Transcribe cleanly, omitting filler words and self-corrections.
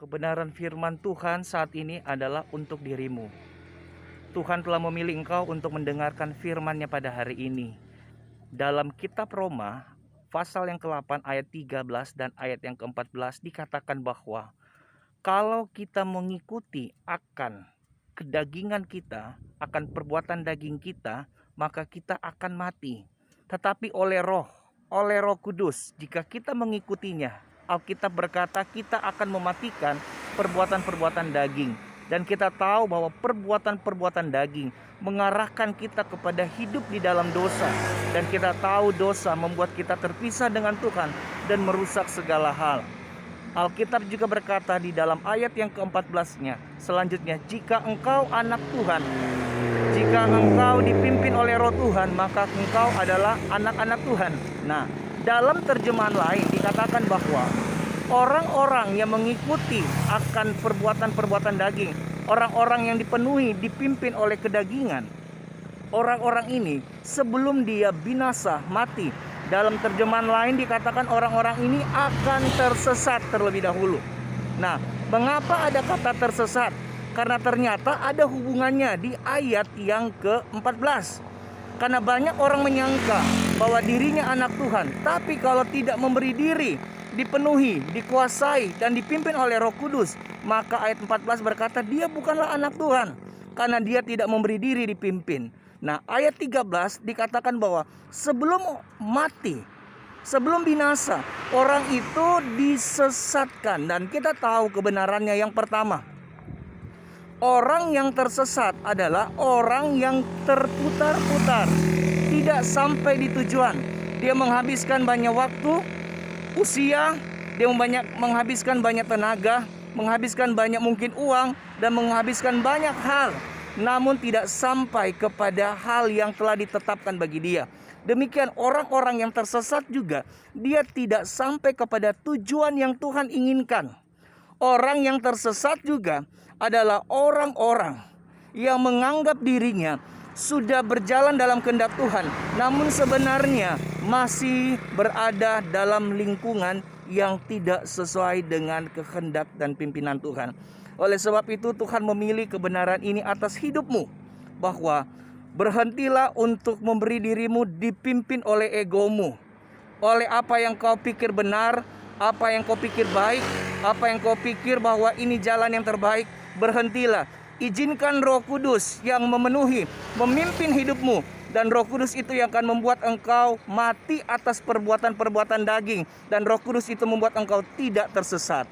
Kebenaran firman Tuhan saat ini adalah untuk dirimu. Tuhan telah memilih engkau untuk mendengarkan firman-Nya pada hari ini. Dalam kitab Roma, pasal yang ke-8 ayat 13 dan ayat yang ke-14 dikatakan bahwa kalau kita mengikuti akan kedagingan kita, akan perbuatan daging kita, maka kita akan mati. Tetapi oleh Roh Kudus, jika kita mengikutinya, Alkitab berkata kita akan mematikan perbuatan-perbuatan daging. Dan kita tahu bahwa perbuatan-perbuatan daging mengarahkan kita kepada hidup di dalam dosa. Dan kita tahu dosa membuat kita terpisah dengan Tuhan dan merusak segala hal. Alkitab juga berkata di dalam ayat yang ke-14-nya, selanjutnya, jika engkau anak Tuhan, jika engkau dipimpin oleh Roh Tuhan, maka engkau adalah anak-anak Tuhan. Nah, dalam terjemahan lain dikatakan bahwa orang-orang yang mengikuti akan perbuatan-perbuatan daging, orang-orang yang dipimpin oleh kedagingan, orang-orang ini sebelum dia binasa, mati, dalam terjemahan lain dikatakan orang-orang ini akan tersesat terlebih dahulu. Nah, mengapa ada kata tersesat? Karena ternyata ada hubungannya di ayat yang ke-14. Karena banyak orang menyangka bahwa dirinya anak Tuhan, tapi kalau tidak memberi diri, dipenuhi, dikuasai, dan dipimpin oleh Roh Kudus, maka ayat 14 berkata dia bukanlah anak Tuhan, karena dia tidak memberi diri dipimpin. Nah, ayat 13 dikatakan bahwa sebelum mati, sebelum binasa, orang itu disesatkan. Dan kita tahu kebenarannya. Yang pertama, orang yang tersesat adalah orang yang terputar-putar, tidak sampai di tujuan. Dia menghabiskan banyak waktu, usia, dia menghabiskan banyak tenaga, menghabiskan banyak mungkin uang, dan menghabiskan banyak hal, namun tidak sampai kepada hal yang telah ditetapkan bagi dia. Demikian orang-orang yang tersesat juga, dia tidak sampai kepada tujuan yang Tuhan inginkan. Orang yang tersesat juga adalah orang-orang yang menganggap dirinya sudah berjalan dalam kehendak Tuhan, namun sebenarnya masih berada dalam lingkungan yang tidak sesuai dengan kehendak dan pimpinan Tuhan. Oleh sebab itu Tuhan memilih kebenaran ini atas hidupmu, bahwa berhentilah untuk memberi dirimu dipimpin oleh egomu, oleh apa yang kau pikir benar, apa yang kau pikir baik, apa yang kau pikir bahwa ini jalan yang terbaik. Berhentilah, izinkan Roh Kudus yang memenuhi, memimpin hidupmu. Dan Roh Kudus itu yang akan membuat engkau mati atas perbuatan-perbuatan daging. Dan Roh Kudus itu membuat engkau tidak tersesat.